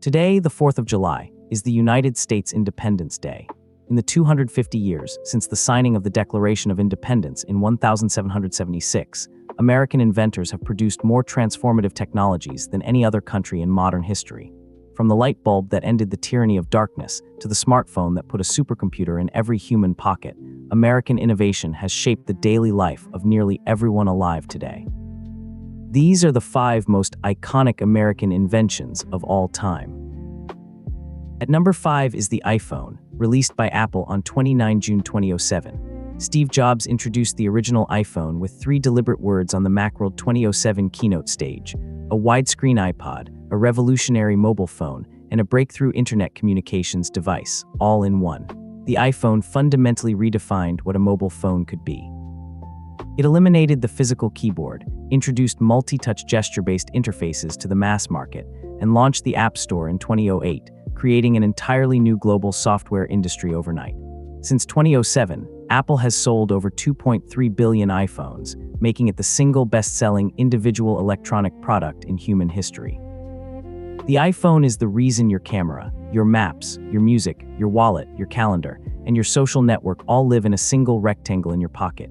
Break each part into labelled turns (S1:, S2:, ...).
S1: Today, the 4th of July, is the United States Independence Day. In the 250 years since the signing of the Declaration of Independence in 1776, American inventors have produced more transformative technologies than any other country in modern history. From the light bulb that ended the tyranny of darkness to the smartphone that put a supercomputer in every human pocket, American innovation has shaped the daily life of nearly everyone alive today. These are the 5 most iconic American inventions of all time. At number 5 is the iPhone, released by Apple on 29 June 2007. Steve Jobs introduced the original iPhone with 3 deliberate words on the Macworld 2007 keynote stage: a widescreen iPod, a revolutionary mobile phone, and a breakthrough internet communications device, all in one. The iPhone fundamentally redefined what a mobile phone could be. It eliminated the physical keyboard, introduced multi-touch gesture-based interfaces to the mass market, and launched the App Store in 2008, creating an entirely new global software industry overnight. Since 2007, Apple has sold over 2.3 billion iPhones, making it the single best-selling individual electronic product in human history. The iPhone is the reason your camera, your maps, your music, your wallet, your calendar, and your social network all live in a single rectangle in your pocket.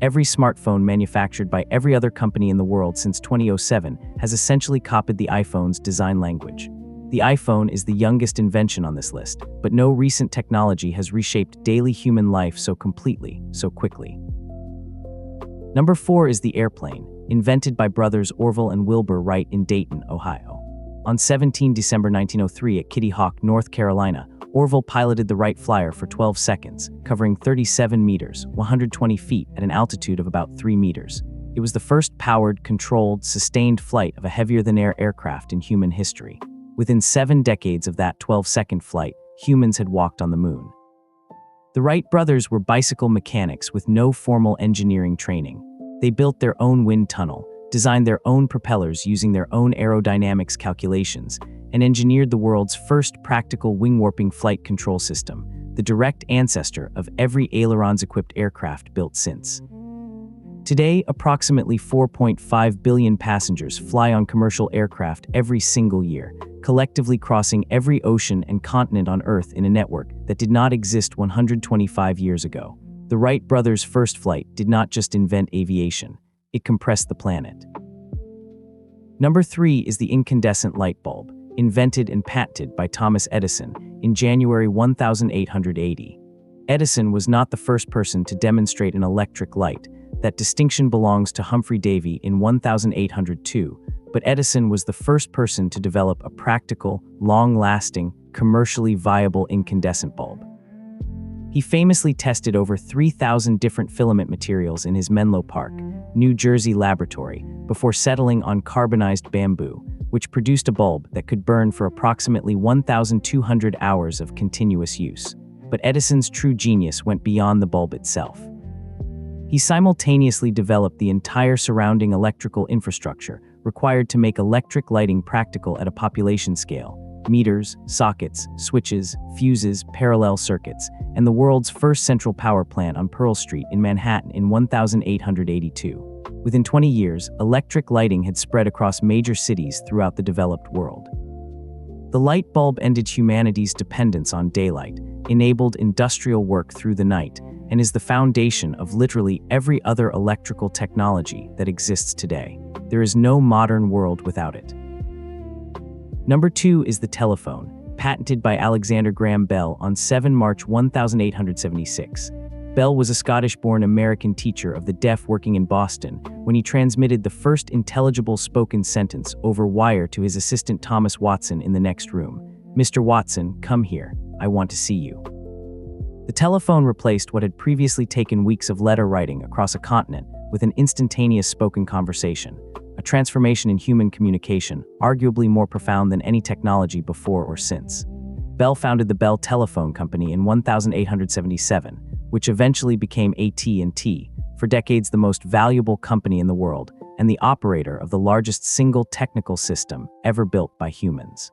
S1: Every smartphone manufactured by every other company in the world since 2007 has essentially copied the iPhone's design language. The iPhone is the youngest invention on this list, but no recent technology has reshaped daily human life so completely, so quickly. Number 4 is the airplane, invented by brothers Orville and Wilbur Wright in Dayton, Ohio. On 17 December 1903 at Kitty Hawk, North Carolina, Orville piloted the Wright Flyer for 12 seconds, covering 37 meters, 120 feet at an altitude of about 3 meters. It was the first powered, controlled, sustained flight of a heavier-than-air aircraft in human history. Within 7 decades of that 12-second flight, humans had walked on the moon. The Wright brothers were bicycle mechanics with no formal engineering training. They built their own wind tunnel, designed their own propellers using their own aerodynamics calculations, and engineered the world's first practical wing-warping flight control system, the direct ancestor of every ailerons-equipped aircraft built since. Today, approximately 4.5 billion passengers fly on commercial aircraft every single year, collectively crossing every ocean and continent on Earth in a network that did not exist 125 years ago. The Wright brothers' first flight did not just invent aviation, it compressed the planet. Number 3 is the incandescent light bulb, invented and patented by Thomas Edison in January 1880. Edison was not the first person to demonstrate an electric light. That distinction belongs to Humphrey Davy in 1802, but Edison was the first person to develop a practical, long-lasting, commercially viable incandescent bulb. He famously tested over 3,000 different filament materials in his Menlo Park, New Jersey laboratory before settling on carbonized bamboo, which produced a bulb that could burn for approximately 1,200 hours of continuous use. But Edison's true genius went beyond the bulb itself. He simultaneously developed the entire surrounding electrical infrastructure required to make electric lighting practical at a population scale: meters, sockets, switches, fuses, parallel circuits, and the world's first central power plant on Pearl Street in Manhattan in 1882. Within 20 years, electric lighting had spread across major cities throughout the developed world. The light bulb ended humanity's dependence on daylight, enabled industrial work through the night, and is the foundation of literally every other electrical technology that exists today. There is no modern world without it. Number 2 is the telephone, patented by Alexander Graham Bell on 7 March 1876. Bell was a Scottish-born American teacher of the deaf working in Boston when he transmitted the first intelligible spoken sentence over wire to his assistant Thomas Watson in the next room. "Mr. Watson, come here. I want to see you." The telephone replaced what had previously taken weeks of letter writing across a continent with an instantaneous spoken conversation, a transformation in human communication arguably more profound than any technology before or since. Bell founded the Bell Telephone Company in 1877, which eventually became AT&T, for decades the most valuable company in the world and the operator of the largest single technical system ever built by humans.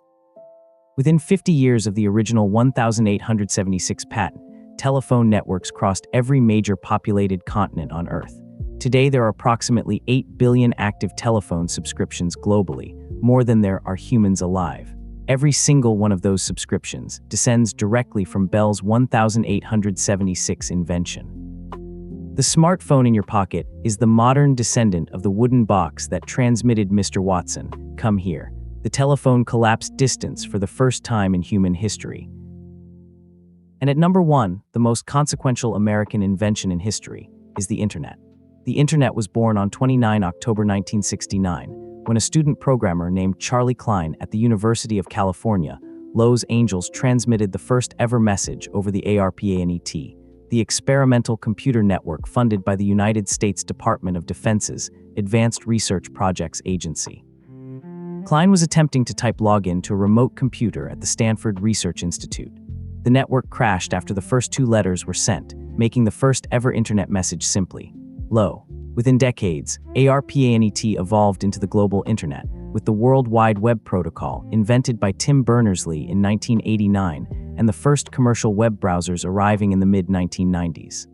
S1: Within 50 years of the original 1876 patent, telephone networks crossed every major populated continent on Earth. Today, there are approximately 8 billion active telephone subscriptions globally, more than there are humans alive. Every single one of those subscriptions descends directly from Bell's 1876 invention. The smartphone in your pocket is the modern descendant of the wooden box that transmitted Mr. Watson, come here. The telephone collapsed distance for the first time in human history. And at number 1, the most consequential American invention in history is the Internet. The Internet was born on 29 October 1969, when a student programmer named Charlie Klein at the University of California, Los Angeles, transmitted the first ever message over the ARPANET, the experimental computer network funded by the United States Department of Defense's Advanced Research Projects Agency. Klein was attempting to type login to a remote computer at the Stanford Research Institute. The network crashed after the first 2 letters were sent, making the first ever internet message simply "Lo." Within decades, ARPANET evolved into the global internet, with the World Wide Web protocol invented by Tim Berners-Lee in 1989 and the first commercial web browsers arriving in the mid-1990s.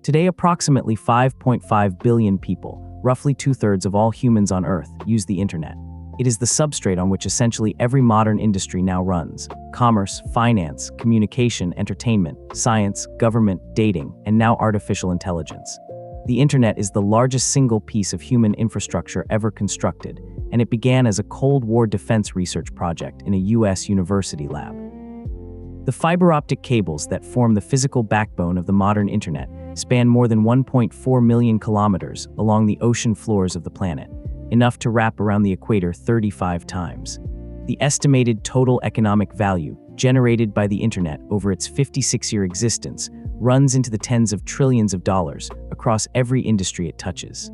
S1: Today, approximately 5.5 billion people, roughly 2/3 of all humans on Earth, use the internet. It is the substrate on which essentially every modern industry now runs: commerce, finance, communication, entertainment, science, government, dating, and now artificial intelligence. The internet is the largest single piece of human infrastructure ever constructed, and it began as a Cold War defense research project in a U.S. university lab. The fiber optic cables that form the physical backbone of the modern internet span more than 1.4 million kilometers along the ocean floors of the planet, enough to wrap around the equator 35 times. The estimated total economic value generated by the internet over its 56-year existence runs into the tens of trillions of dollars across every industry it touches.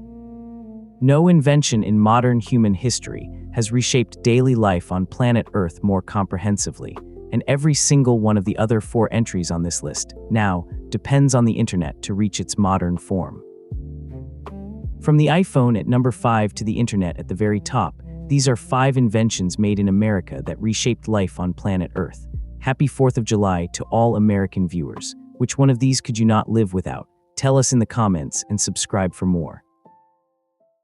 S1: No invention in modern human history has reshaped daily life on planet Earth more comprehensively, and every single one of the other 4 entries on this list now depends on the internet to reach its modern form. From the iPhone at number 5 to the internet at the very top, these are 5 inventions made in America that reshaped life on planet Earth. Happy 4th of July to all American viewers. Which one of these could you not live without? Tell us in the comments and subscribe for more.